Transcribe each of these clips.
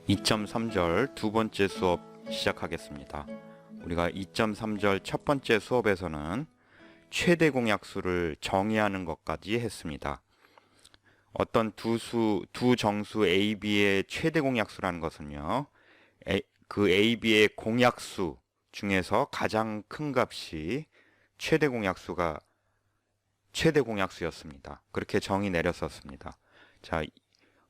2.3절 두 번째 수업 시작하겠습니다. 우리가 2.3절 첫 번째 수업에서는 최대 공약수를 정의하는 것까지 했습니다. 어떤 두 정수 A, B의 최대 공약수라는 것은요, 그 A, B의 공약수 중에서 가장 큰 값이 최대 공약수였습니다. 그렇게 정의 내렸었습니다. 자,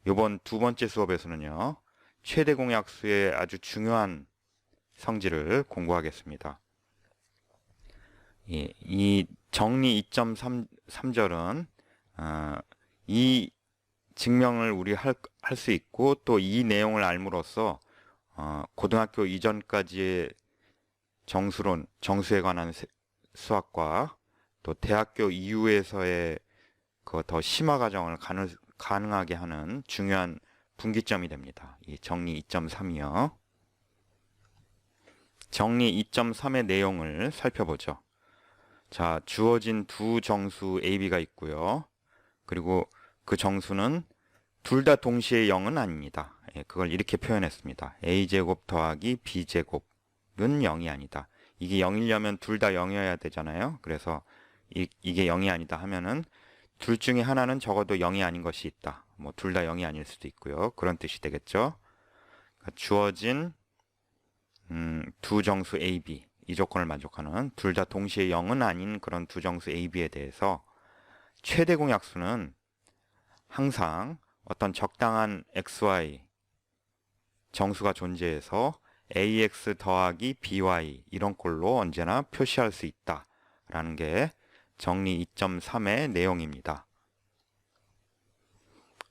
이번 두 번째 수업에서는요, 최대 공약수의 아주 중요한 성질을 공부하겠습니다. 이 정리 2.3절은 이 증명을 우리 할 수 있고, 또 이 내용을 알므로써 고등학교 이전까지의 정수론, 정수에 관한 수학과 또 대학교 이후에서의 그 더 심화 과정을 가능하게 하는 중요한 분기점이 됩니다. 이 정리 2.3이요. 정리 2.3의 내용을 살펴보죠. 자, 주어진 두 정수 AB가 있고요. 그리고 그 정수는 둘 다 동시에 0은 아닙니다. 그걸 이렇게 표현했습니다. A제곱 더하기 B제곱은 0이 아니다. 이게 0이려면 둘 다 0이어야 되잖아요. 그래서 이게 0이 아니다 하면은 둘 중에 하나는 적어도 0이 아닌 것이 있다. 뭐 둘 다 0이 아닐 수도 있고요. 그런 뜻이 되겠죠. 그러니까 주어진 두 정수 AB, 이 조건을 만족하는 둘 다 동시에 0은 아닌 그런 두 정수 AB에 대해서 최대 공약수는 항상 어떤 적당한 XY 정수가 존재해서 AX 더하기 BY 이런 꼴로 언제나 표시할 수 있다라는 게 정리 2.3의 내용입니다.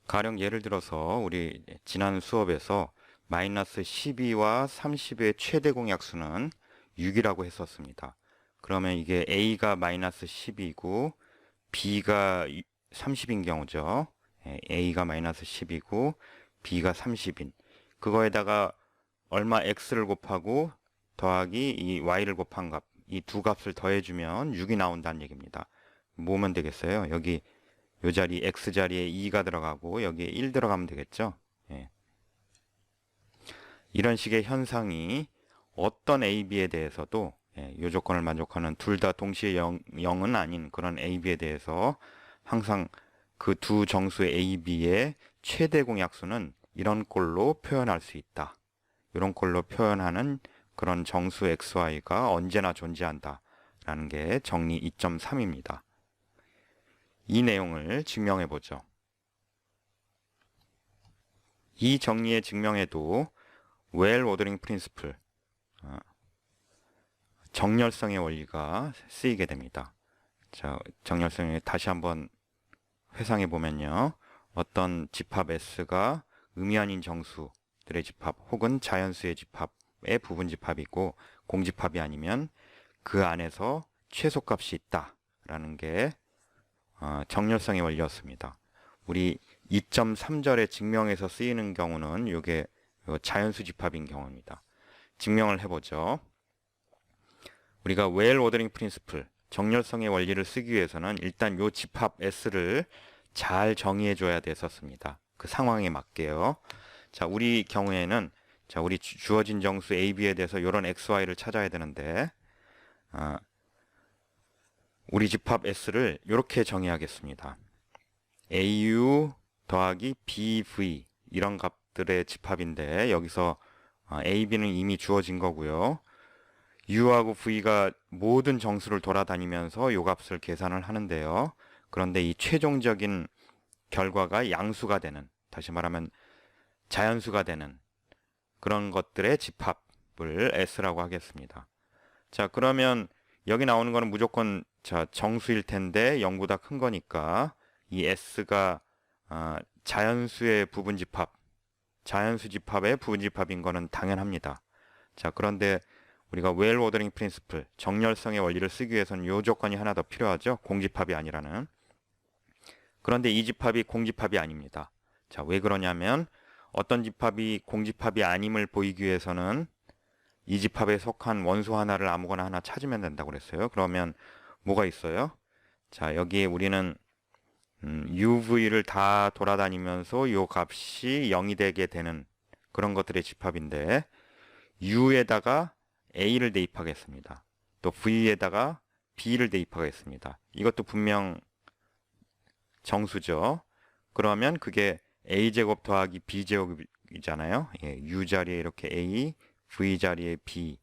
가령 예를 들어서 우리 지난 수업에서 마이너스 12와 30의 최대 공약수는 6이라고 했었습니다. 그러면 이게 A가 마이너스 10이고 B가 30인 경우죠. A가 마이너스 10이고 B가 30인. 그거에다가 얼마 X를 곱하고 더하기 이 Y를 곱한 값, 이 두 값을 더해주면 6이 나온다는 얘기입니다. 뭐면 되겠어요? 여기 이 자리 X 자리에 2가 들어가고 여기에 1 들어가면 되겠죠. 이런 식의 현상이 어떤 A, B에 대해서도 이 조건을 만족하는 둘 다 동시에 0은 아닌 그런 A, B에 대해서 항상 그 두 정수의 A, B의 최대 공약수는 이런 꼴로 표현할 수 있다. 이런 꼴로 표현하는 그런 정수 XY가 언제나 존재한다. 라는 게 정리 2.3입니다. 이 내용을 증명해 보죠. 이 정리의 증명에도 웰 오더링 프린시플, 정렬성의 원리가 쓰이게 됩니다. 자, 정렬성을 다시 한번 회상해 보면요. 어떤 집합 S가 의미 아닌 정수들의 집합 혹은 자연수의 집합의 부분 집합이고 공집합이 아니면 그 안에서 최소값이 있다라는 게 정렬성의 원리였습니다. 우리 2.3절의 증명에서 쓰이는 경우는 이게 자연수 집합인 경우입니다. 증명을 해보죠. 우리가 웰 오더링 프린시플, 정렬성의 원리를 쓰기 위해서는 일단 이 집합 S를 잘 정의해 줘야 됐었습니다. 그 상황에 맞게요. 자, 우리 경우에는 자, 우리 주어진 정수 A, B에 대해서 이런 XY를 찾아야 되는데 우리 집합 S를 이렇게 정의하겠습니다. AU 더하기 BV 이런 값들의 집합인데 여기서 A, B는 이미 주어진 거고요. U하고 V가 모든 정수를 돌아다니면서 이 값을 계산을 하는데요. 그런데 이 최종적인 결과가 양수가 되는, 다시 말하면 자연수가 되는 그런 것들의 집합을 S라고 하겠습니다. 자, 그러면 여기 나오는 거는 무조건 정수일 텐데 0보다 큰 거니까 이 S가 자연수의 부분 집합, 자연수 집합의 부분 집합인 거는 당연합니다. 자, 그런데 우리가 웰 오더링 프린시플, 정렬성의 원리를 쓰기 위해서는 이 조건이 하나 더 필요하죠. 공집합이 아니라는. 그런데 이 집합이 공집합이 아닙니다. 자, 왜 그러냐면 어떤 집합이 공집합이 아님을 보이기 위해서는 이 집합에 속한 원소 하나를 아무거나 하나 찾으면 된다고 그랬어요. 그러면 뭐가 있어요? 자, 여기에 우리는 UV를 다 돌아다니면서 이 값이 0이 되게 되는 그런 것들의 집합인데 U에다가 A를 대입하겠습니다. 또 V에다가 B를 대입하겠습니다. 이것도 분명 정수죠. 그러면 그게 A제곱 더하기 B제곱이잖아요. 예, U 자리에 이렇게 A, V 자리에 B.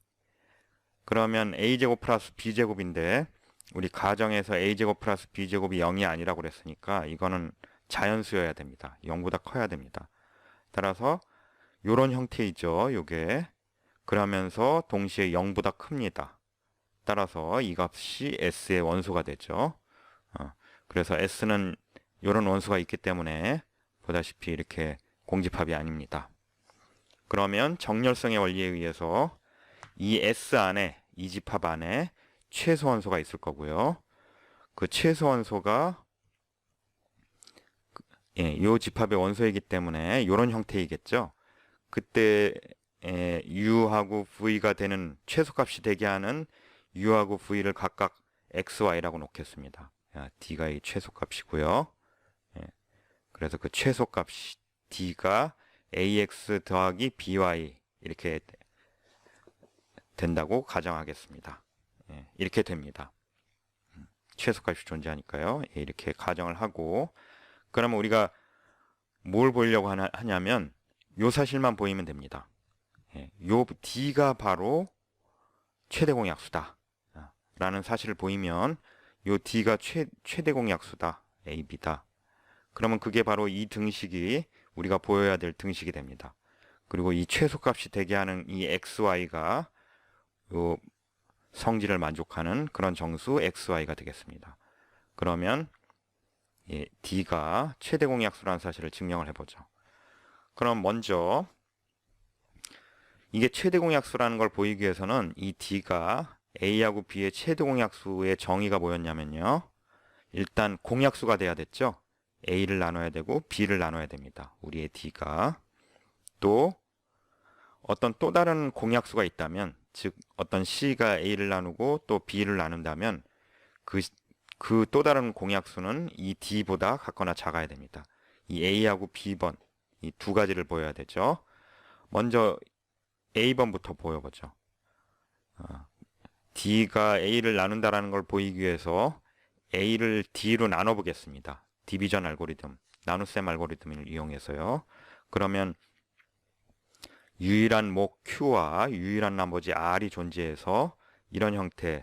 그러면 A제곱 플러스 B제곱인데 우리 가정에서 A제곱 플러스 B제곱이 0이 아니라고 그랬으니까 이거는 자연수여야 됩니다. 0보다 커야 됩니다. 따라서 이런 형태이죠. 요게. 그러면서 동시에 0보다 큽니다. 따라서 이 값이 S의 원소가 되죠. 그래서 S는 이런 원소가 있기 때문에 보다시피 이렇게 공집합이 아닙니다. 그러면 정렬성의 원리에 의해서 이 S 안에, 이 집합 안에 최소 원소가 있을 거고요. 그 최소 원소가 이 집합의 원소이기 때문에 이런 형태이겠죠. 그때 U하고 V가 되는 최소값이 되게 하는 U하고 V를 각각 XY라고 놓겠습니다. D가 이 최소값이고요. 그래서 그 최소값이 D가 AX 더하기 BY 이렇게 된다고 가정하겠습니다. 이렇게 됩니다. 최소값이 존재하니까요. 이렇게 가정을 하고 그러면 우리가 뭘 보이려고 하냐면 요 사실만 보이면 됩니다. 요 D가 바로 최대 공약수다 라는 사실을 보이면 요 D가 최대 공약수다 AB다. 그러면 그게 바로 이 등식이 우리가 보여야 될 등식이 됩니다. 그리고 이 최소값이 되게 하는 이 XY가 요 성질을 만족하는 그런 정수 XY가 되겠습니다. 그러면 D가 최대 공약수라는 사실을 증명을 해보죠. 그럼 먼저 이게 최대 공약수라는 걸 보이기 위해서는 이 D가 A하고 B의 최대 공약수의 정의가 뭐였냐면요. 일단 공약수가 돼야 됐죠. A를 나눠야 되고 B를 나눠야 됩니다. 우리의 D가. 또 어떤 또 다른 공약수가 있다면 즉 어떤 C가 A를 나누고 또 B를 나눈다면 그 또 다른 공약수는 이 D보다 같거나 작아야 됩니다. 이 A하고 B번 이 두 가지를 보여야 되죠. 먼저 A번부터 보여보죠. D가 A를 나눈다라는 걸 보이기 위해서 A를 D로 나눠보겠습니다. 디비전 알고리즘, 나눗셈 알고리즘을 이용해서요. 그러면 유일한 목 Q와 유일한 나머지 R이 존재해서 이런 형태의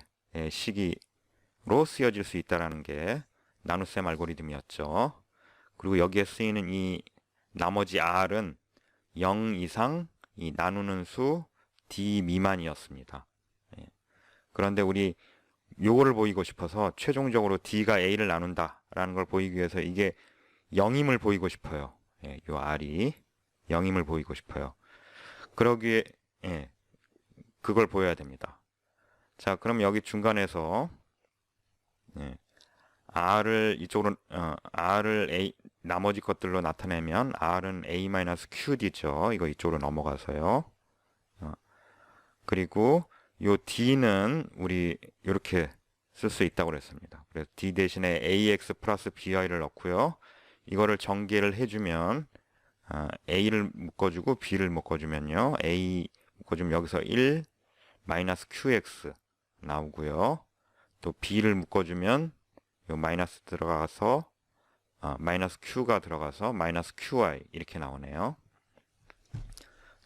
식으로 쓰여질 수 있다는 게 나눗셈 알고리즘이었죠. 그리고 여기에 쓰이는 이 나머지 R은 0 이상 이 나누는 수 D 미만이었습니다. 그런데 우리 요거를 보이고 싶어서 최종적으로 D가 A를 나눈다라는 걸 보이기 위해서 이게 0임을 보이고 싶어요. 요 R이 0임을 보이고 싶어요. 그러기에 그걸 보여야 됩니다. 자, 그럼 여기 중간에서 R을 이쪽으로 R을 A 나머지 것들로 나타내면 R은 A-QD죠. 이거 이쪽으로 넘어가서요. 그리고 요 D는 우리 이렇게 쓸 수 있다고 그랬습니다. 그래서 D 대신에 AX 플러스 BY를 넣고요. 이거를 전개를 해주면 A를 묶어주고 B를 묶어주면요. A 묶어주면 여기서 1 마이너스 QX 나오고요. 또 B를 묶어주면 요 마이너스 들어가서 마이너스 Q가 들어가서 마이너스 QI 이렇게 나오네요.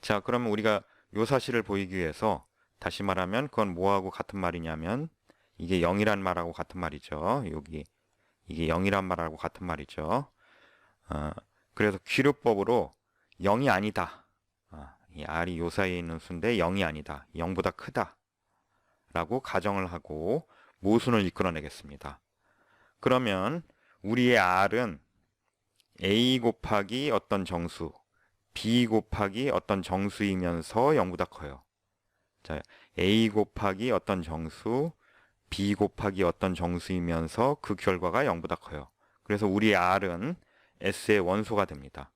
자, 그러면 우리가 요 사실을 보이기 위해서 다시 말하면 그건 뭐하고 같은 말이냐면 이게 0이란 말하고 같은 말이죠. 여기 이게 0이란 말하고 같은 말이죠. 그래서 귀료법으로 0이 아니다. 이 R이 요 사이에 있는 수인데 0이 아니다. 0보다 크다. 라고 가정을 하고 모순을 이끌어내겠습니다. 그러면 우리의 R은 A 곱하기 어떤 정수, B 곱하기 어떤 정수이면서 0보다 커요. 자, A 곱하기 어떤 정수, B 곱하기 어떤 정수이면서 그 결과가 0보다 커요. 그래서 우리의 R은 S의 원소가 됩니다.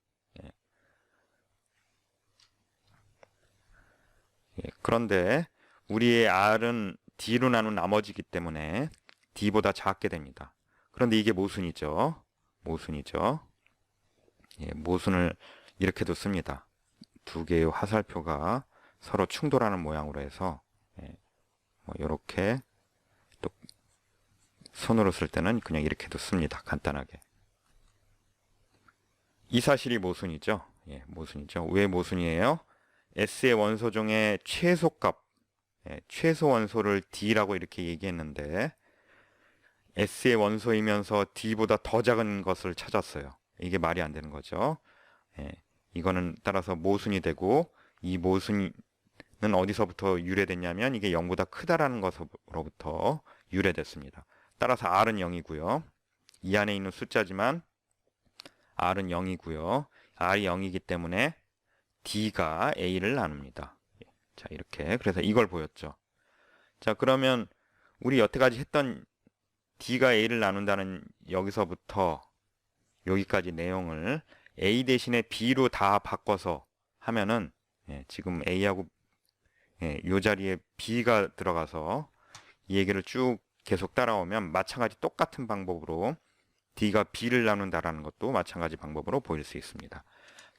그런데 우리의 R은 D로 나눈 나머지이기 때문에 D보다 작게 됩니다. 그런데 이게 모순이죠. 모순이죠. 모순을 이렇게도 씁니다. 두 개의 화살표가 서로 충돌하는 모양으로 해서 뭐 이렇게 또 손으로 쓸 때는 그냥 이렇게도 씁니다. 간단하게. 이 사실이 모순이죠. 모순이죠. 왜 모순이에요? S의 원소 중에 최소값, 최소 원소를 D라고 이렇게 얘기했는데 S의 원소이면서 D보다 더 작은 것을 찾았어요. 이게 말이 안 되는 거죠. 이거는 따라서 모순이 되고, 이 모순은 어디서부터 유래됐냐면 이게 0보다 크다라는 것으로부터 유래됐습니다. 따라서 R은 0이고요. 이 안에 있는 숫자지만 R은 0이고요. R이 0이기 때문에 D가 A를 나눕니다. 자, 이렇게. 그래서 이걸 보였죠. 자, 그러면 우리 여태까지 했던 D가 A를 나눈다는 여기서부터 여기까지 내용을 A 대신에 B로 다 바꿔서 하면은 지금 A하고 이 자리에 B가 들어가서 이 얘기를 쭉 계속 따라오면 마찬가지 똑같은 방법으로 D가 B를 나눈다라는 것도 마찬가지 방법으로 보일 수 있습니다.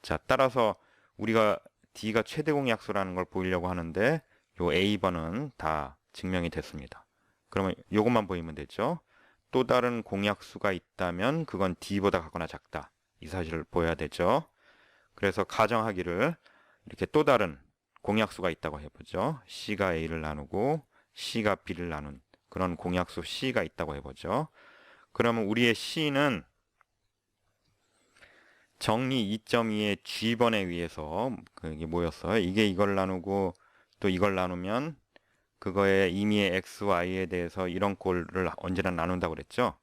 자, 따라서 우리가 D가 최대 공약수라는 걸 보이려고 하는데 요 A번은 다 증명이 됐습니다. 그러면 요것만 보이면 되죠. 또 다른 공약수가 있다면 그건 D보다 같거나 작다. 이 사실을 보여야 되죠. 그래서 가정하기를 이렇게 또 다른 공약수가 있다고 해보죠. C가 A를 나누고 C가 B를 나눈 그런 공약수 C가 있다고 해보죠. 그러면 우리의 C는 정리 2.2의 G번에 의해서 이게 뭐였어요? 이게 이걸 나누고 또 이걸 나누면 그거의 임의의 x, y에 대해서 이런 꼴을 언제나 나눈다고 그랬죠?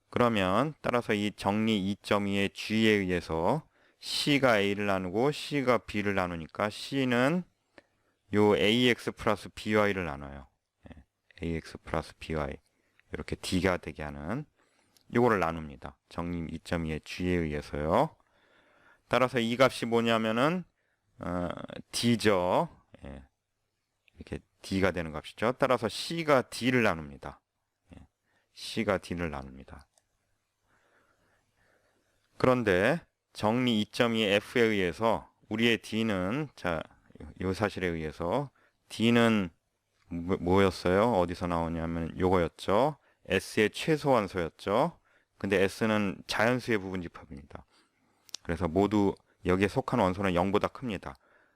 그러면 따라서 이 정리 2.2의 g에 의해서 c가 a를 나누고 c가 b를 나누니까 c는 요 ax 플러스 by를 나눠요. ax 플러스 by 이렇게 d가 되게 하는 요거를 나눕니다. 정리 2.2의 g에 의해서요. 따라서 이 값이 뭐냐면은 d죠. 이렇게 D가 되는 값이죠. 따라서 C가 D를 나눕니다. C가 D를 나눕니다. 그런데 정리 2.2의 F에 의해서 우리의 D는 자, 이 사실에 의해서 D는 뭐였어요? 어디서 나오냐면 요거였죠. S의 최소원소였죠. 근데 S는 자연수의 부분집합입니다. 그래서 모두 여기에 속한 원소는 0보다 큽니다.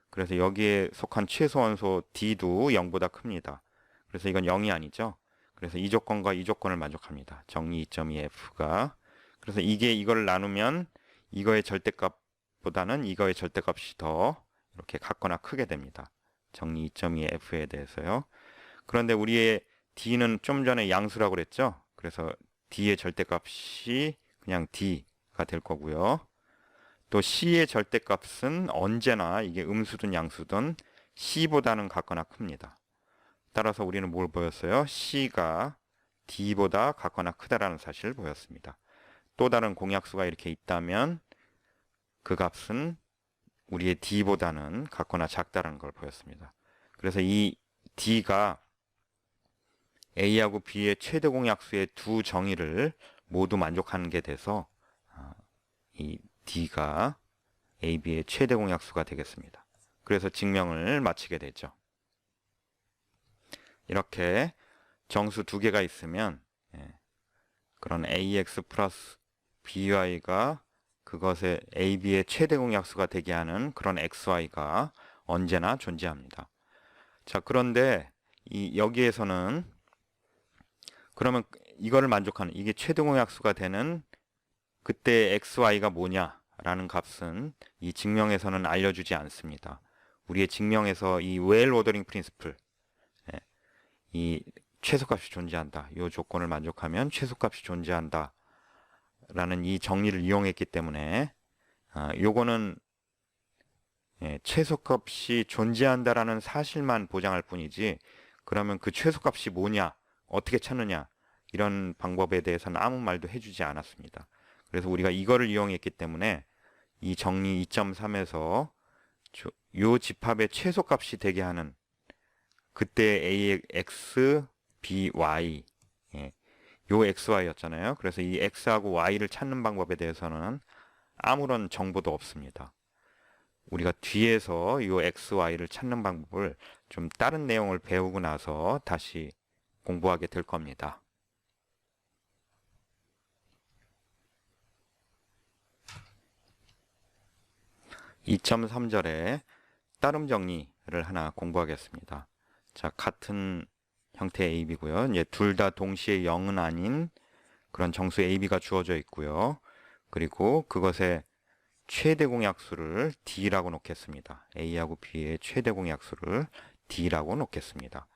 그래서 여기에 속한 최소원소 D도 0보다 큽니다. 그래서 이건 0이 아니죠. 그래서 이 조건과 이 조건을 만족합니다. 정리 2.2F가. 그래서 이게 이걸 나누면 이거의 절대값보다는 이거의 절대값이 더 이렇게 같거나 크게 됩니다. 정리 2.2F에 대해서요. 그런데 우리의 D는 좀 전에 양수라고 그랬죠. 그래서 D의 절대값이 그냥 D가 될 거고요. 또 C의 절대값은 언제나 이게 음수든 양수든 C보다는 같거나 큽니다. 따라서 우리는 뭘 보였어요? C가 D보다 같거나 크다라는 사실을 보였습니다. 또 다른 공약수가 이렇게 있다면 그 값은 우리의 D보다는 같거나 작다라는 걸 보였습니다. 그래서 이 D가 A하고 B의 최대 공약수의 두 정의를 모두 만족하는 게 돼서 이 D가 AB의 최대 공약수가 되겠습니다. 그래서 증명을 마치게 되죠. 이렇게 정수 두 개가 있으면 그런 AX 플러스 BY가 그것의 AB의 최대 공약수가 되게 하는 그런 XY가 언제나 존재합니다. 자, 그런데 여기에서는 그러면 이거를 만족하는 이게 최대 공약수가 되는 그때 XY가 뭐냐라는 값은 이 증명에서는 알려주지 않습니다. 우리의 증명에서 이 웰 오더링 프린시플, 이 최소값이 존재한다. 이 조건을 만족하면 최소값이 존재한다. 라는 이 정리를 이용했기 때문에 요거는 최소값이 존재한다라는 사실만 보장할 뿐이지 그러면 그 최소값이 뭐냐, 어떻게 찾느냐 이런 방법에 대해서는 아무 말도 해주지 않았습니다. 그래서 우리가 이거를 이용했기 때문에 이 정리 2.3에서 요 집합의 최소값이 되게 하는 그때 AX, BY 요 XY였잖아요. 그래서 이 X하고 Y를 찾는 방법에 대해서는 아무런 정보도 없습니다. 우리가 뒤에서 이 x, y를 찾는 방법을 좀 다른 내용을 배우고 나서 다시 공부하게 될 겁니다. (2.3절에) 따름 정리를 하나 공부하겠습니다. 자, 같은 형태의 AB고요. 이제 둘 다 동시에 0은 아닌 그런 정수 AB가 주어져 있고요. 그리고 그것의 최대 공약수를 D라고 놓겠습니다. A하고 B의 최대 공약수를 D라고 놓겠습니다.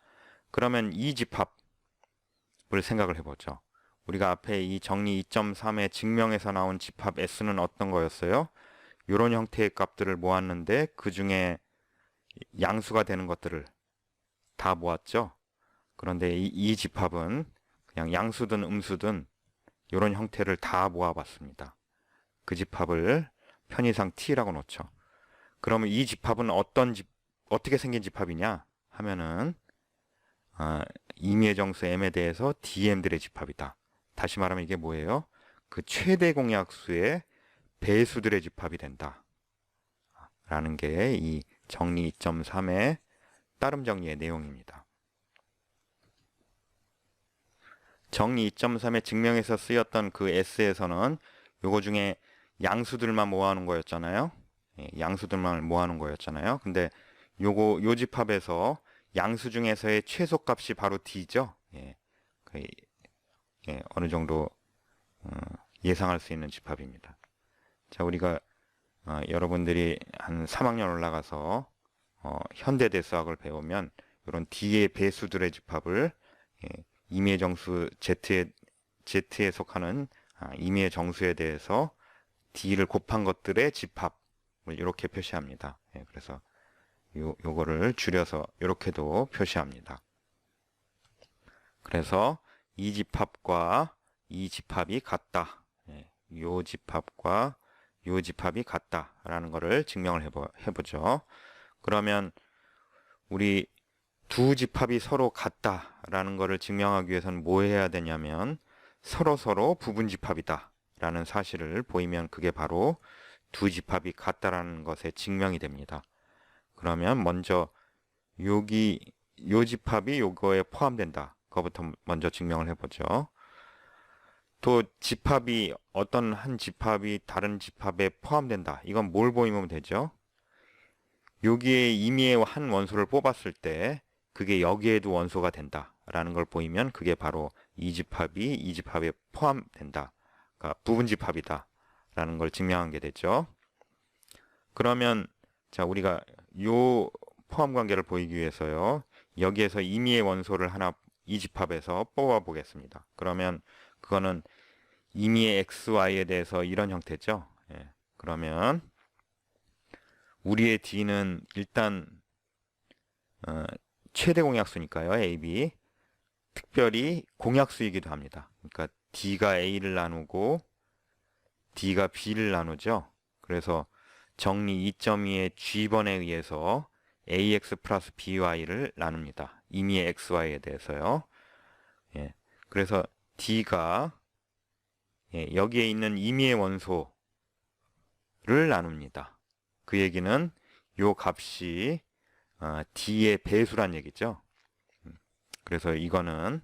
그러면 이 집합을 생각을 해보죠. 우리가 앞에 이 정리 2.3의 증명에서 나온 집합 S는 어떤 거였어요? 이런 형태의 값들을 모았는데 그 중에 양수가 되는 것들을 다 모았죠. 그런데 이 집합은 그냥 양수든 음수든 이런 형태를 다 모아봤습니다. 그 집합을 편의상 T라고 놓죠. 그러면 이 집합은 어떻게 생긴 집합이냐 하면은 임의의 정수 M에 대해서 DM들의 집합이다. 다시 말하면 이게 뭐예요? 그 최대 공약수의 배수들의 집합이 된다. 라는 게 이 정리 2.3의 따름 정리의 내용입니다. 정리 2.3의 증명에서 쓰였던 그 S에서는 요거 중에 양수들만 모아놓은 거였잖아요. 양수들만 모아놓은 거였잖아요. 근데 요 집합에서 양수 중에서의 최소값이 바로 D죠. 어느 정도 예상할 수 있는 집합입니다. 자, 우리가 여러분들이 한 3학년 올라가서 현대대수학을 배우면 이런 D의 배수들의 집합을 임의의 정수 Z에 속하는 임의의 정수에 대해서 D를 곱한 것들의 집합을 이렇게 표시합니다. 그래서 요거를 줄여서 이렇게도 표시합니다. 그래서 이 집합과 이 집합이 같다. 요 집합과 요 집합이 같다라는 것을 증명을 해보죠. 그러면 우리 두 집합이 서로 같다라는 것을 증명하기 위해서는 뭐 해야 되냐면 서로 부분 집합이다 라는 사실을 보이면 그게 바로 두 집합이 같다라는 것의 증명이 됩니다. 그러면 먼저 요 집합이 요거에 포함된다. 그거부터 먼저 증명을 해보죠. 또 집합이 어떤 한 집합이 다른 집합에 포함된다. 이건 뭘 보이면 되죠? 여기에 임의의 한 원소를 뽑았을 때 그게 여기에도 원소가 된다 라는 걸 보이면 그게 바로 이 집합이 이 집합에 포함된다. 그러니까 부분 집합이다 라는 걸 증명한 게 되죠. 그러면 자, 우리가 요 포함 관계를 보이기 위해서요. 여기에서 임의의 원소를 하나 이 집합에서 뽑아 보겠습니다. 그러면 그거는 임의의 x, y에 대해서 이런 형태죠. 그러면 우리의 D는 일단 최대 공약수니까요. A, B. 특별히 공약수이기도 합니다. 그러니까 D가 A를 나누고 D가 B를 나누죠. 그래서 정리 2.2의 G번에 의해서 AX 플러스 BY를 나눕니다. 임의의 XY에 대해서요. 그래서 D가 여기에 있는 임의의 원소를 나눕니다. 그 얘기는 요 값이 D의 배수란 얘기죠. 그래서 이거는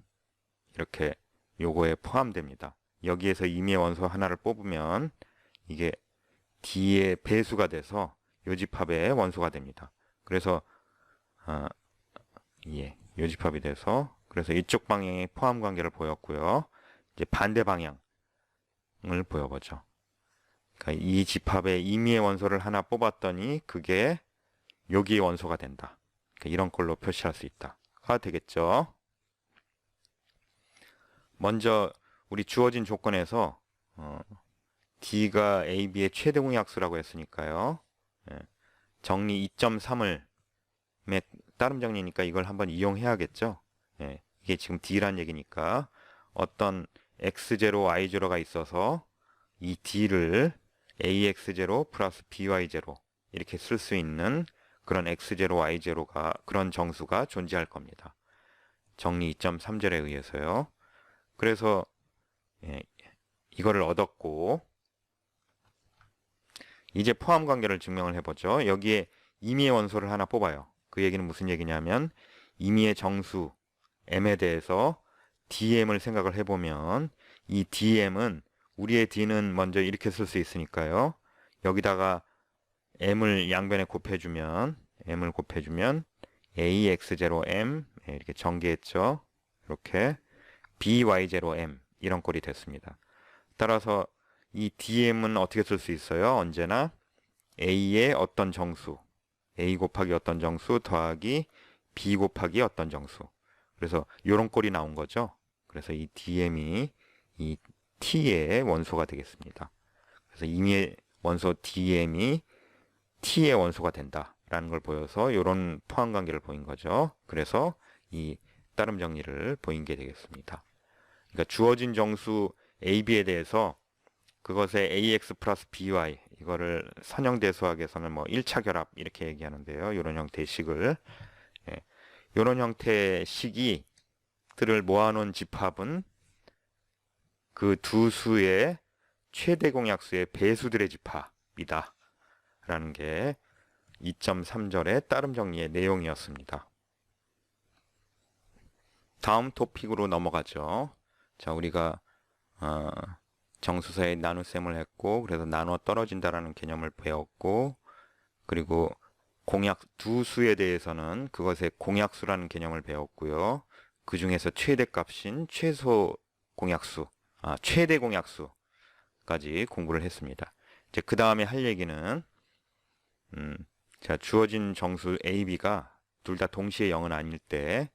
이렇게 요거에 포함됩니다. 여기에서 임의의 원소 하나를 뽑으면 이게 D의 배수가 돼서 요 집합의 원소가 됩니다. 그래서 요 집합이 돼서 그래서 이쪽 방향의 포함 관계를 보였고요. 이제 반대 방향을 보여보죠. 그러니까 이 집합의 임의의 원소를 하나 뽑았더니 그게 여기의 원소가 된다. 그러니까 이런 걸로 표시할 수 있다가 되겠죠. 먼저 우리 주어진 조건에서 D가 AB의 최대 공약수라고 했으니까요. 정리 2.3을 따름 정리니까 이걸 한번 이용해야겠죠. 이게 지금 D란 얘기니까 어떤 X0, Y0가 있어서 이 D를 AX0 플러스 BY0 이렇게 쓸 수 있는 그런 X0, Y0가 그런 정수가 존재할 겁니다. 정리 2.3절에 의해서요. 그래서 이거를 얻었고 이제 포함 관계를 증명을 해보죠. 여기에 임의의 원소를 하나 뽑아요. 그 얘기는 무슨 얘기냐면 임의의 정수 m에 대해서 dm을 생각을 해보면 이 dm은 우리의 d는 먼저 이렇게 쓸 수 있으니까요. 여기다가 m을 양변에 곱해주면 ax0m 이렇게 전개했죠. 이렇게 by0m 이런 꼴이 됐습니다. 따라서 이 dm은 어떻게 쓸 수 있어요? 언제나 a의 어떤 정수, a 곱하기 어떤 정수 더하기 b 곱하기 어떤 정수. 그래서 이런 꼴이 나온 거죠. 그래서 이 dm이 이 t의 원소가 되겠습니다. 그래서 임의의 원소 dm이 t의 원소가 된다라는 걸 보여서 이런 포함 관계를 보인 거죠. 그래서 이 따름 정리를 보인 게 되겠습니다. 그러니까 주어진 정수 AB에 대해서 그것의 AX 플러스 BY 이거를 선형대수학에서는 뭐 1차 결합 이렇게 얘기하는데요. 이런 형태의 식을 이런 형태의 식이들을 모아놓은 집합은 그 두 수의 최대 공약수의 배수들의 집합이다 라는 게 2.3절의 따름 정리의 내용이었습니다. 다음 토픽으로 넘어가죠. 자, 우리가 정수사의 나눗셈을 했고, 그래서 나누어 떨어진다라는 개념을 배웠고, 그리고 두 수에 대해서는 그것의 공약수라는 개념을 배웠고요. 그 중에서 최대값인 최소 공약수, 최대 공약수까지 공부를 했습니다. 이제 그 다음에 할 얘기는 자, 주어진 정수 A, B가 둘 다 동시에 0은 아닐 때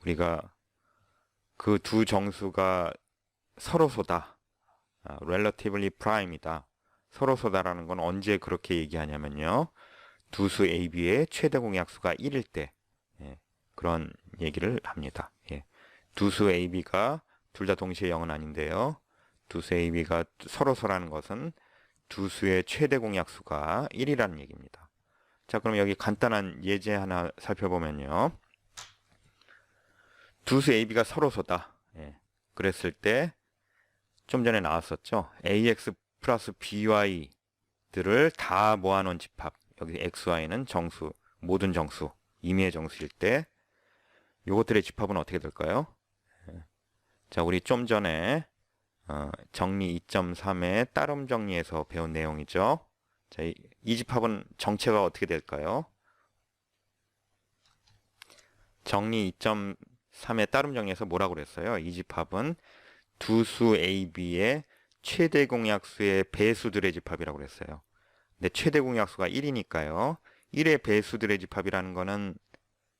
우리가 그 두 정수가 서로소다, relatively prime이다. 서로소다라는 건 언제 그렇게 얘기하냐면요. 두 수 A, B의 최대 공약수가 1일 때 그런 얘기를 합니다. 두 수 A, B가 둘 다 동시에 0은 아닌데요. 두 수 A, B가 서로소라는 것은 두 수의 최대 공약수가 1이라는 얘기입니다. 자, 그럼 여기 간단한 예제 하나 살펴보면요. 두 수 A, B가 서로소다. 그랬을 때 좀 전에 나왔었죠. AX 플러스 BY들을 다 모아놓은 집합. 여기 XY는 정수, 모든 정수, 임의의 정수일 때 이것들의 집합은 어떻게 될까요? 자, 우리 좀 전에 정리 2.3의 따름 정리에서 배운 내용이죠. 자, 이 집합은 정체가 어떻게 될까요? 정리 2.3의 따름 정리에서 뭐라고 그랬어요? 이 집합은 두 수 A, B의 최대 공약수의 배수들의 집합이라고 그랬어요. 근데 최대 공약수가 1이니까요. 1의 배수들의 집합이라는 거는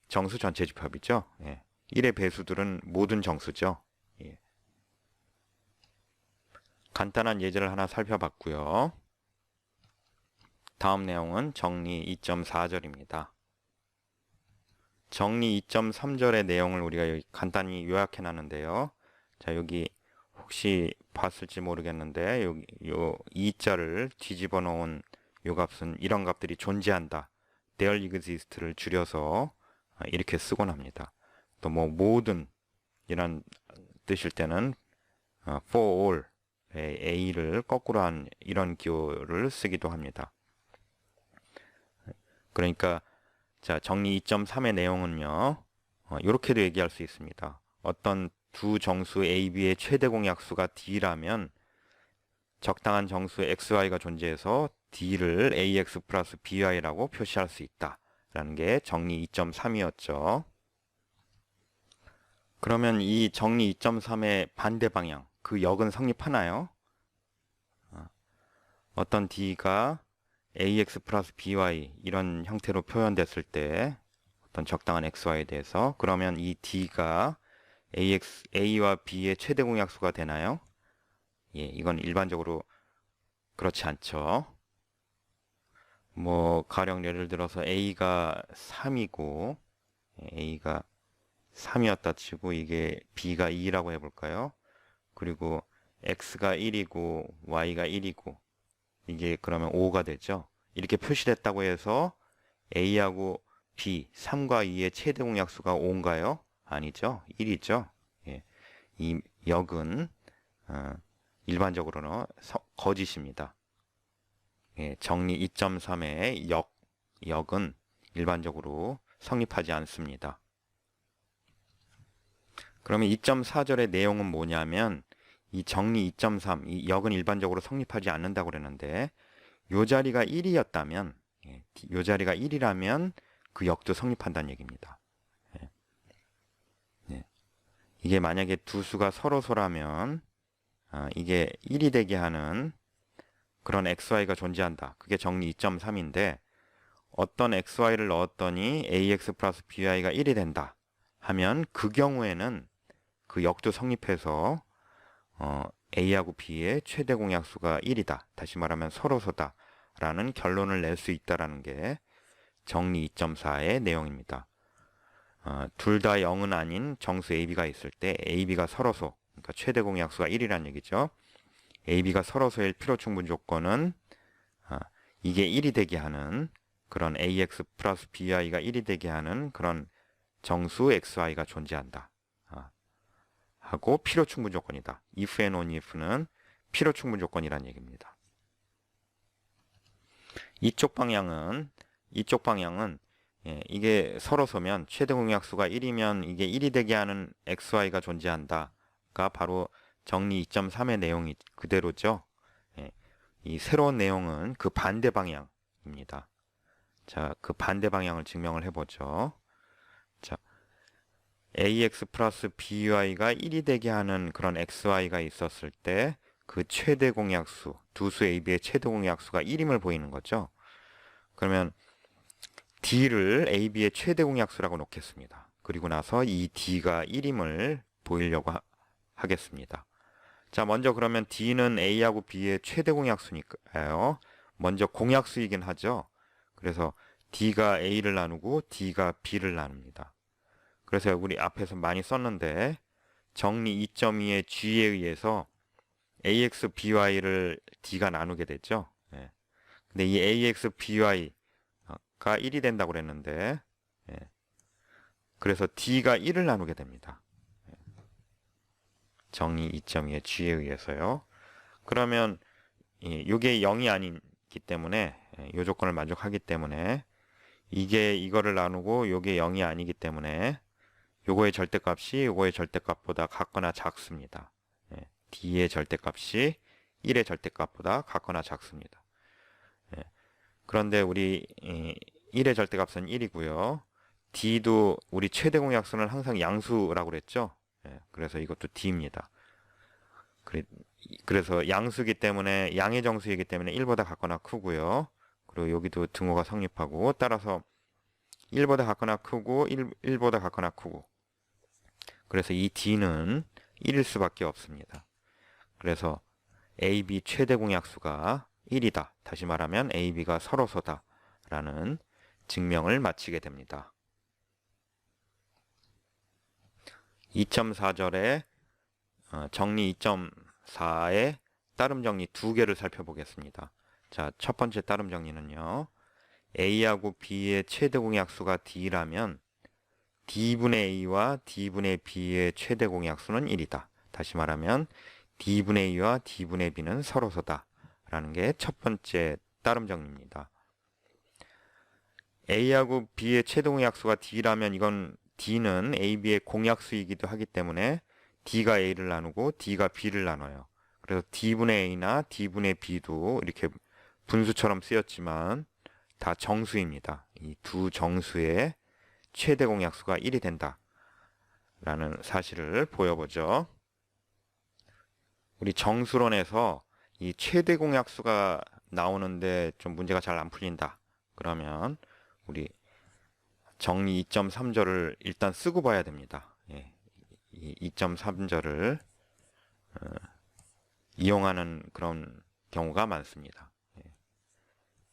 정수 전체 집합이죠. 1의 배수들은 모든 정수죠. 간단한 예제를 하나 살펴봤고요. 다음 내용은 정리 2.4절입니다. 정리 2.3절의 내용을 우리가 여기 간단히 요약해 놨는데요. 자, 여기 혹시 봤을지 모르겠는데 요 2자를 뒤집어 놓은 요 값은 이런 값들이 존재한다. there exist를 줄여서 이렇게 쓰곤 합니다. 또 뭐 모든 이런 뜻일 때는 for all a를 거꾸로 한 이런 기호를 쓰기도 합니다. 그러니까 자, 정리 2.3의 내용은요. 이렇게도 얘기할 수 있습니다. 어떤 두 정수 A, B의 최대 공약수가 D라면 적당한 정수 XY가 존재해서 D를 AX 플러스 BY라고 표시할 수 있다. 라는 게 정리 2.3이었죠. 그러면 이 정리 2.3의 반대 방향, 그 역은 성립하나요? 어떤 D가 AX 플러스 BY 이런 형태로 표현됐을 때 어떤 적당한 XY에 대해서 그러면 이 D가 A와 B의 최대 공약수가 되나요? 이건 일반적으로 그렇지 않죠. 뭐 가령 예를 들어서 A가 3이고 A가 3이었다 치고 이게 B가 2라고 해볼까요? 그리고 X가 1이고 Y가 1이고 이게 그러면 5가 되죠. 이렇게 표시됐다고 해서 A하고 B, 3과 2의 최대 공약수가 5인가요? 아니죠. 1이죠. 이 역은 일반적으로는 거짓입니다. 정리 2.3의 역은 일반적으로 성립하지 않습니다. 그러면 2.4절의 내용은 뭐냐면 이 정리 2.3, 이 역은 일반적으로 성립하지 않는다고 그러는데 요 자리가 1이었다면 요 자리가 1이라면 그 역도 성립한다는 얘기입니다. 이게 만약에 두 수가 서로소라면 이게 1이 되게 하는 그런 xy가 존재한다. 그게 정리 2.3인데 어떤 xy를 넣었더니 ax 플러스 by가 1이 된다 하면 그 경우에는 그 역도 성립해서 a하고 b의 최대 공약수가 1이다. 다시 말하면 서로소다 라는 결론을 낼 수 있다는 게 정리 2.4의 내용입니다. 둘 다 0은 아닌 정수 AB가 있을 때 AB가 서로소, 그러니까 최대 공약수가 1이라는 얘기죠. AB가 서로소일 필요충분 조건은 이게 1이 되게 하는 그런 AX 플러스 BY가 1이 되게 하는 그런 정수 XY가 존재한다. 하고 필요충분 조건이다. if and only if는 필요충분 조건이라는 얘기입니다. 이쪽 방향은 이게 서로소면 최대 공약수가 1이면 이게 1이 되게 하는 XY가 존재한다가 바로 정리 2.3의 내용이 그대로죠. 이 새로운 내용은 그 반대 방향입니다. 자, 그 반대 방향을 증명을 해보죠. 자, AX 플러스 BY가 1이 되게 하는 그런 XY가 있었을 때 그 최대 공약수, 두 수 AB의 최대 공약수가 1임을 보이는 거죠. 그러면 D를 AB의 최대 공약수라고 놓겠습니다. 그리고 나서 이 D가 1임을 보이려고 하겠습니다. 자, 먼저 그러면 D는 A하고 B의 최대 공약수니까요. 먼저 공약수이긴 하죠. 그래서 D가 A를 나누고 D가 B를 나눕니다. 그래서 우리 앞에서 많이 썼는데 정리 2.2의 G에 의해서 AX, BY를 D가 나누게 됐죠. 근데 이 AX, BY가 1이 된다고 그랬는데 그래서 D가 1을 나누게 됩니다. 정리 2.2의 G에 의해서요. 그러면 이게 0이 아니기 때문에 이 조건을 만족하기 때문에 이게 이거를 나누고 이게 0이 아니기 때문에 요거의 절대값이 요거의 절대값보다 같거나 작습니다. D의 절대값이 1의 절대값보다 같거나 작습니다. 그런데 우리 1의 절대값은 1이고요. D도 우리 최대 공약수는 항상 양수라고 그랬죠. 그래서 이것도 D입니다. 그래서 양수기 때문에 양의 정수이기 때문에 1보다 같거나 크고요. 그리고 여기도 등호가 성립하고 따라서 1보다 같거나 크고 1보다 같거나 크고 그래서 이 D는 1일 수밖에 없습니다. 그래서 AB 최대 공약수가 1이다. 다시 말하면 AB가 서로소다 라는 증명을 마치게 됩니다. 2.4절에 정리 2.4의 따름 정리 두 개를 살펴보겠습니다. 자, 첫 번째 따름 정리는요. A하고 B의 최대 공약수가 D라면 D분의 A와 D분의 B의 최대 공약수는 1이다. 다시 말하면 D분의 A와 D분의 B는 서로소다 라는 게 첫 번째 따름 정리입니다. A하고 B의 최대 공약수가 D라면 이건 D는 AB의 공약수이기도 하기 때문에 D가 A를 나누고 D가 B를 나눠요. 그래서 D분의 A나 D분의 B도 이렇게 분수처럼 쓰였지만 다 정수입니다. 이 두 정수의 최대 공약수가 1이 된다 라는 사실을 보여보죠. 우리 정수론에서 이 최대 공약수가 나오는데 좀 문제가 잘 안 풀린다. 그러면 우리 정리 2.3절을 일단 쓰고 봐야 됩니다. 이 2.3절을 이용하는 그런 경우가 많습니다.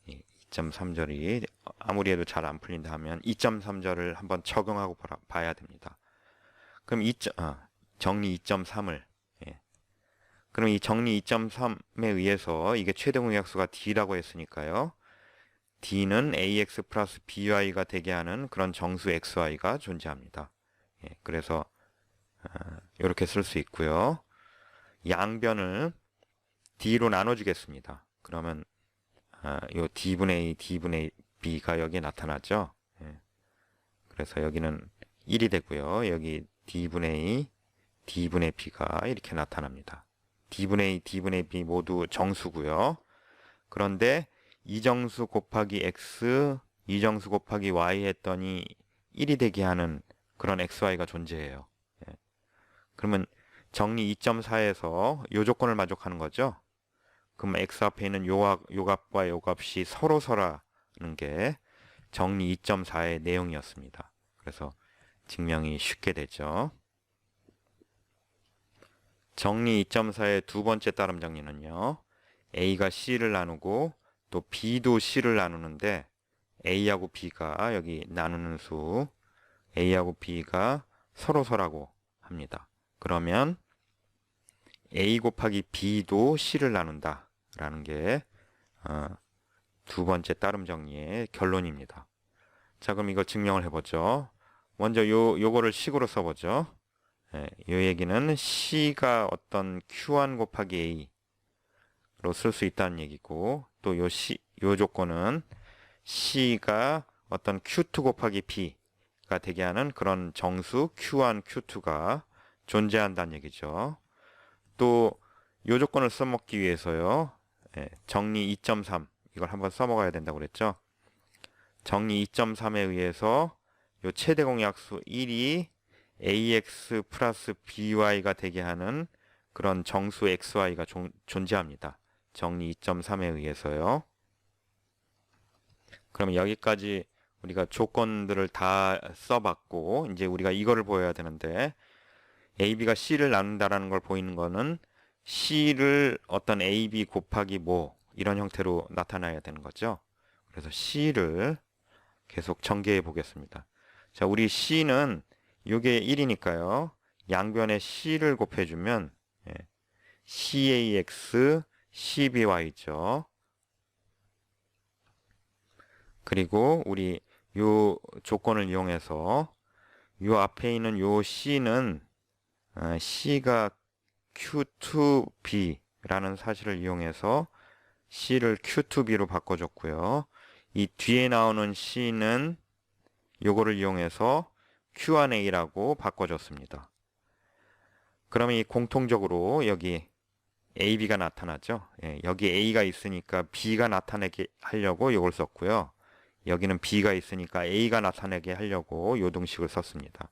2.3절이 아무리 해도 잘 안 풀린다 하면 2.3절을 한번 적용하고 봐야 됩니다. 그럼 정리 2.3을 그럼 이 정리 2.3에 의해서 이게 최대 공약수가 D라고 했으니까요. D는 AX 플러스 BY가 되게 하는 그런 정수 XY가 존재합니다. 그래서 이렇게 쓸 수 있고요. 양변을 D로 나눠주겠습니다. 그러면 요 D분의 A, D분의 B가 여기에 나타나죠. 예. 그래서 여기는 1이 되고요. 여기 D분의 A, D분의 B가 이렇게 나타납니다. D분의 A, D분의 B 모두 정수고요. 그런데 이정수 곱하기 X, 이정수 곱하기 Y 했더니 1이 되게 하는 그런 XY가 존재해요. 예. 그러면 정리 2.4에서 요 조건을 만족하는 거죠. 그럼 X 앞에 있는 요 값과 요 값이 서로서라는 게 정리 2.4의 내용이었습니다. 그래서 증명이 쉽게 되죠. 정리 2.4의 두 번째 따름 정리는요. A가 C를 나누고 또 B도 C를 나누는데 A하고 B가 여기 나누는 수 A하고 B가 서로서라고 합니다. 그러면 A 곱하기 B도 C를 나눈다 라는 게 두 번째 따름 정리의 결론입니다. 자, 그럼 이걸 증명을 해보죠. 먼저 요거를 식으로 써보죠. 예, 요 얘기는 C가 어떤 Q1 곱하기 A로 쓸 수 있다는 얘기고, 또 요 조건은 C가 어떤 Q2 곱하기 B가 되게 하는 그런 정수 Q1, Q2가 존재한다는 얘기죠. 또 요 조건을 써먹기 위해서요. 예, 정리 2.3 이걸 한번 써먹어야 된다고 그랬죠. 정리 2.3에 의해서 요 최대 공약수 1이 AX 플러스 BY가 되게 하는 그런 정수 XY가 존재합니다. 정리 2.3에 의해서요. 그러면 여기까지 우리가 조건들을 다 써봤고, 이제 우리가 이거를 보여야 되는데, AB가 C를 나눈다라는 걸 보이는 거는 C를 어떤 AB 곱하기 뭐 이런 형태로 나타나야 되는 거죠. 그래서 C를 계속 전개해 보겠습니다. 자, 우리 C는 이게 1이니까요. 양변에 C를 곱해주면 CAX, CBY죠. 그리고 우리 요 조건을 이용해서 요 앞에 있는 요 C는 C가 Q2B라는 사실을 이용해서 C를 Q2B로 바꿔줬고요. 이 뒤에 나오는 C는 요거를 이용해서 Q1A라고 바꿔줬습니다. 그러면 이 공통적으로 여기 AB가 나타나죠. 예, 여기 A가 있으니까 B가 나타내게 하려고 요걸 썼고요. 여기는 B가 있으니까 A가 나타내게 하려고 요동식을 썼습니다.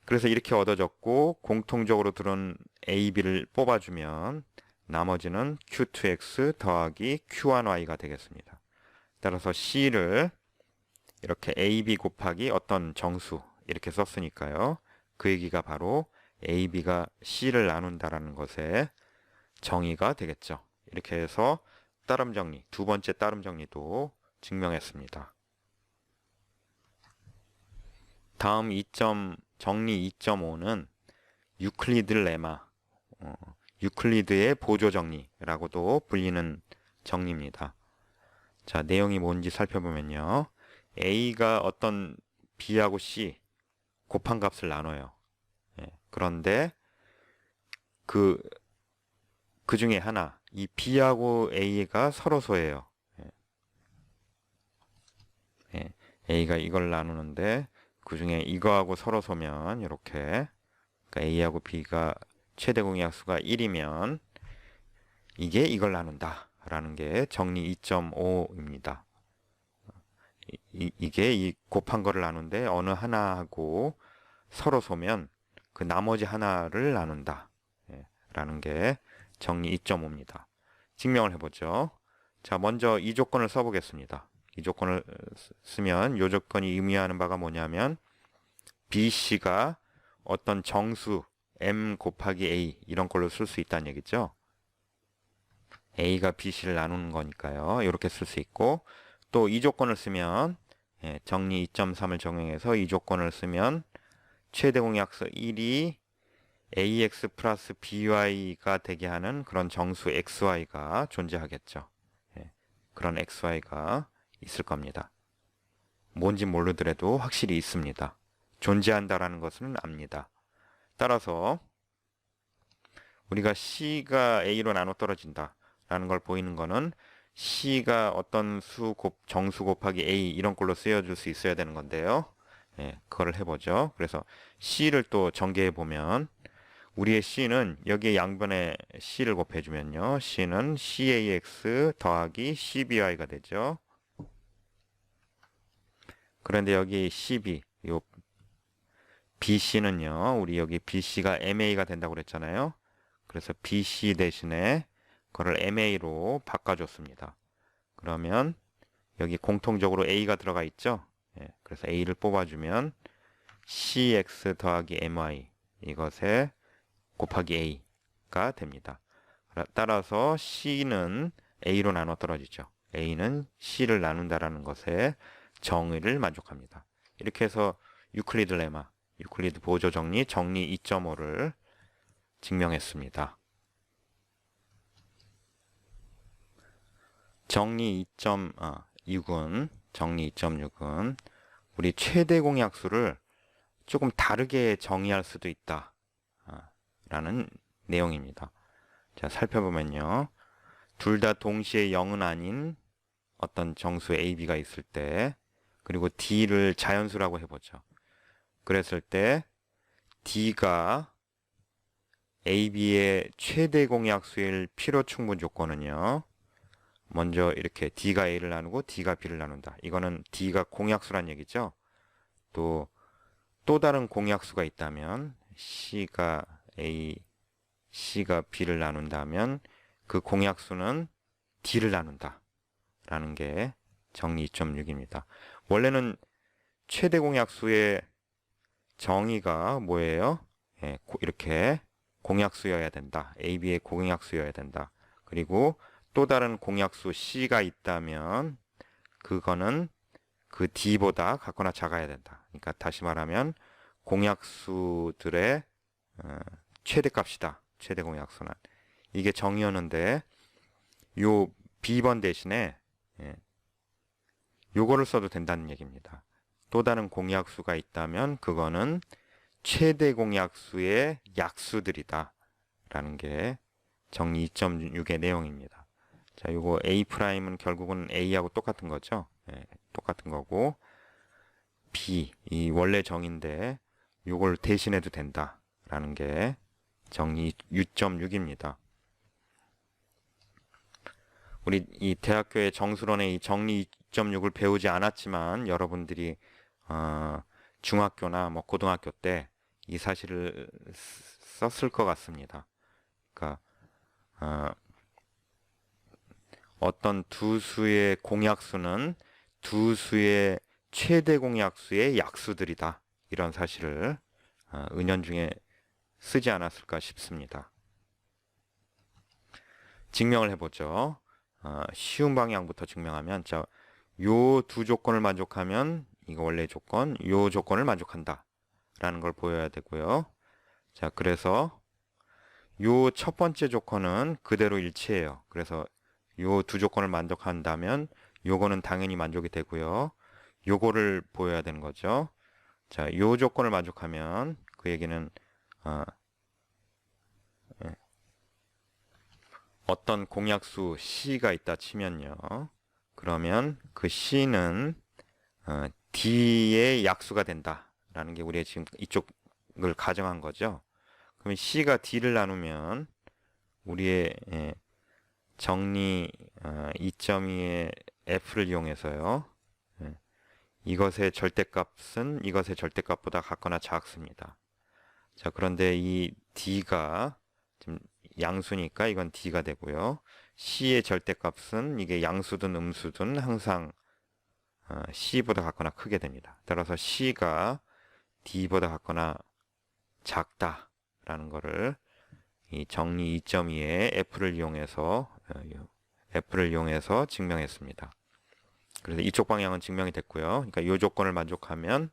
그래서 이렇게 얻어졌고 공통적으로 들은 AB를 뽑아주면 나머지는 Q2X 더하기 Q1Y가 되겠습니다. 따라서 C를 이렇게 AB 곱하기 어떤 정수 이렇게 썼으니까요. 그 얘기가 바로 AB가 C를 나눈다라는 것의 정의가 되겠죠. 이렇게 해서 따름 정리, 두 번째 따름 정리도 증명했습니다. 다음 정리 2.5는 유클리드 레마, 유클리드의 보조 정리라고도 불리는 정리입니다. 자, 내용이 뭔지 살펴보면요. A가 어떤 B하고 C 곱한 값을 나눠요. 그런데 그 중에 하나, 이 B하고 A가 서로소예요. A가 이걸 나누는데 그 중에 이거하고 서로소면 이렇게 그러니까 A하고 B가 최대 공약수가 1이면 이게 이걸 나눈다 라는 게 정리 2.5입니다. 이게 이 곱한 거를 나눈데 어느 하나하고 서로소면 그 나머지 하나를 나눈다 라는 게 정리 2.5입니다. 증명을 해보죠. 자, 먼저 이 조건을 써보겠습니다. 이 조건을 쓰면 이 조건이 의미하는 바가 뭐냐면 BC가 어떤 정수 M 곱하기 A 이런 걸로 쓸 수 있다는 얘기죠. A가 BC를 나누는 거니까요. 이렇게 쓸 수 있고 또 이 조건을 쓰면 정리 2.3을 적용해서 이 조건을 쓰면 최대 공약수 1이 AX 플러스 BY가 되게 하는 그런 정수 XY가 존재하겠죠. 그런 XY가 있을 겁니다. 뭔지 모르더라도 확실히 있습니다. 존재한다라는 것은 압니다. 따라서 우리가 C가 A로 나눠 떨어진다 라는 걸 보이는 거는 C가 어떤 정수 곱하기 A 이런 걸로 쓰여줄 수 있어야 되는 건데요. 예, 그거를 해보죠. 그래서 C를 또 전개해 보면 우리의 C는 여기에 양변에 C를 곱해주면요. C는 CAX 더하기 CBY가 되죠. 그런데 여기 CB, 요 BC는요. 우리 여기 BC가 MA가 된다고 그랬잖아요. 그래서 BC 대신에 그걸 MA로 바꿔줬습니다. 그러면 여기 공통적으로 A가 들어가 있죠. 예, 그래서 A를 뽑아주면 CX 더하기 MY 이것에 곱하기 A가 됩니다. 따라서 C는 A로 나눠 떨어지죠. A는 C를 나눈다라는 것에 정의를 만족합니다. 이렇게 해서 유클리드 레마, 유클리드 보조 정리, 정리 2.5를 증명했습니다. 정리 2.6은 우리 최대 공약수를 조금 다르게 정의할 수도 있다 라는 내용입니다. 자, 살펴보면요. 둘 다 동시에 0은 아닌 어떤 정수 AB가 있을 때, 그리고 D를 자연수라고 해보죠. 그랬을 때 D가 AB의 최대 공약수일 필요 충분 조건은요. 먼저 이렇게 D가 A를 나누고 D가 B를 나눈다. 이거는 D가 공약수란 얘기죠. 또 다른 공약수가 있다면 C가 A, C가 B를 나눈다면 그 공약수는 D를 나눈다 라는 게 정리 2.6입니다. 원래는 최대 공약수의 정의가 뭐예요? 예, 이렇게 공약수여야 된다. AB의 공약수여야 된다. 그리고 또 다른 공약수 C가 있다면 그거는 그 D보다 같거나 작아야 된다. 그러니까 다시 말하면 공약수들의 최대값이다. 최대 공약수는. 이게 정의였는데 요 B번 대신에 요거를 써도 된다는 얘기입니다. 또 다른 공약수가 있다면 그거는 최대 공약수의 약수들이다 라는 게 정리 2.6의 내용입니다. 자, 요거 A'은 결국은 A하고 똑같은 거죠. 예, 똑같은 거고 B, 이 원래 정인데 요걸 대신해도 된다 라는 게 정리 6.6입니다. 우리 이 대학교의 정수론의 이 정리 2.6을 배우지 않았지만 여러분들이 중학교나 뭐 고등학교 때 이 사실을 썼을 것 같습니다. 그러니까 어떤 두 수의 공약수는 두 수의 최대 공약수의 약수들이다. 이런 사실을 은연중에 쓰지 않았을까 싶습니다. 증명을 해보죠. 쉬운 방향부터 증명하면 자, 요 두 조건을 만족하면 이거 원래 조건, 요 조건을 만족한다 라는 걸 보여야 되고요. 자, 그래서 요 첫 번째 조건은 그대로 일치해요. 그래서 요 두 조건을 만족한다면 요거는 당연히 만족이 되고요. 요거를 보여야 되는 거죠. 자, 요 조건을 만족하면 그 얘기는 어떤 공약수 C가 있다 치면요. 그러면 그 C는 D의 약수가 된다라는 게 우리가 지금 이쪽을 가정한 거죠. 그러면 C가 D를 나누면 우리의 정리 2.2의 F를 이용해서요. 이것의 절대값은 이것의 절대값보다 같거나 작습니다. 자, 그런데 이 D가 지금 양수니까 이건 D가 되고요. C의 절대값은 이게 양수든 음수든 항상 C보다 같거나 크게 됩니다. 따라서 C가 D보다 같거나 작다라는 거를 이 정리 2.2의 F를 이용해서 증명했습니다. 그래서 이쪽 방향은 증명이 됐고요. 그러니까 이 조건을 만족하면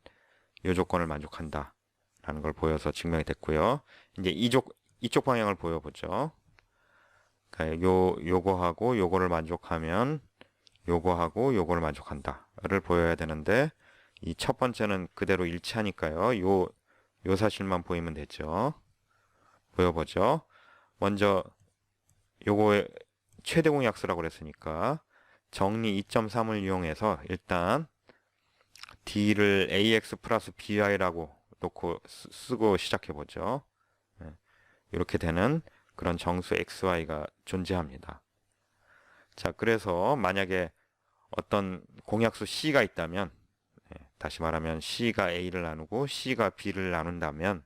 이 조건을 만족한다 라는 걸 보여서 증명이 됐고요. 이제 이쪽 방향을 보여보죠. 그러니까 요거하고 요거를 만족하면 요거하고 요거를 만족한다를 보여야 되는데 이 첫 번째는 그대로 일치하니까요. 요 사실만 보이면 되죠. 보여보죠. 먼저 요거의 최대 공약수라고 그랬으니까 정리 2.3을 이용해서 일단 d를 ax 플러스 by라고 놓고 쓰고 시작해 보죠. 이렇게 되는 그런 정수 xy가 존재합니다. 자, 그래서 만약에 어떤 공약수 c가 있다면, 다시 말하면 c가 a를 나누고 c가 b를 나눈다면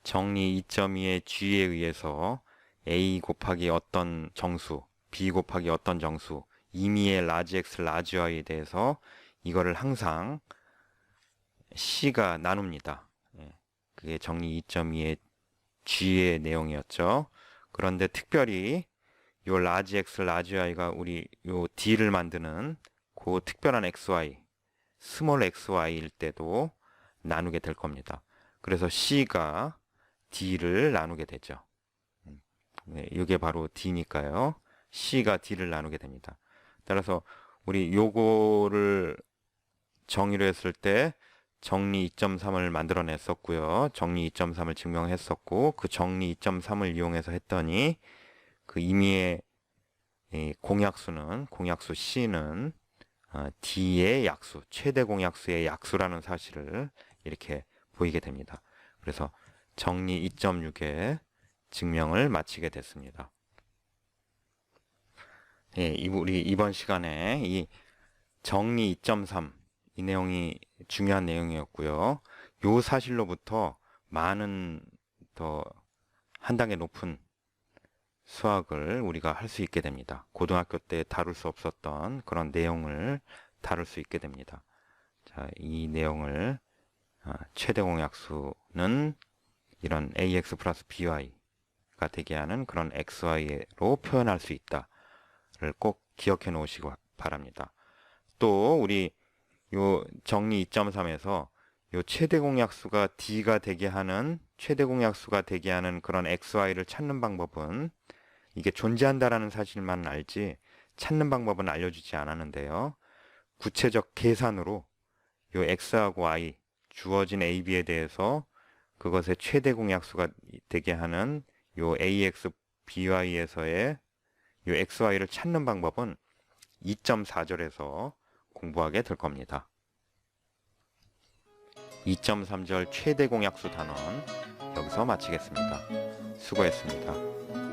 정리 2.2의 g에 의해서 a 곱하기 어떤 정수, b 곱하기 어떤 정수, 임의의 라지 x, 라지 y에 대해서 이거를 항상 c가 나눕니다. 그게 정리 2.2의 g의 내용이었죠. 그런데 특별히 요 라지 x, 라지 y가 우리 요 d를 만드는 그 특별한 xy, 스몰 xy일 때도 나누게 될 겁니다. 그래서 c가 d를 나누게 되죠. 이게 바로 d니까요. c가 d를 나누게 됩니다. 따라서 우리 요거를 정의로 했을 때 정리 2.3을 만들어냈었고요. 정리 2.3을 증명했었고 그 정리 2.3을 이용해서 했더니 그 임의의 공약수 C는 D의 약수, 최대 공약수의 약수라는 사실을 이렇게 보이게 됩니다. 그래서 정리 2.6의 증명을 마치게 됐습니다. 우리 이번 시간에 이 정리 2.3 이 내용이 중요한 내용이었고요. 요 사실로부터 많은 더 한 단계 높은 수학을 우리가 할 수 있게 됩니다. 고등학교 때 다룰 수 없었던 그런 내용을 다룰 수 있게 됩니다. 자, 이 내용을 최대 공약수는 이런 ax 플러스 by가 되게 하는 그런 xy로 표현할 수 있다를 꼭 기억해 놓으시기 바랍니다. 또 우리 요 정리 2.3에서 요 최대 공약수가 d가 되게 하는 그런 xy를 찾는 방법은 이게 존재한다라는 사실만 알지 찾는 방법은 알려주지 않았는데요. 구체적 계산으로 요 x하고 y 주어진 a, b에 대해서 그것의 최대 공약수가 되게 하는 요 ax, by에서의 요 xy를 찾는 방법은 2.4절에서 공부하게 될 겁니다. 2.3절 최대 공약수 단원 여기서 마치겠습니다. 수고했습니다.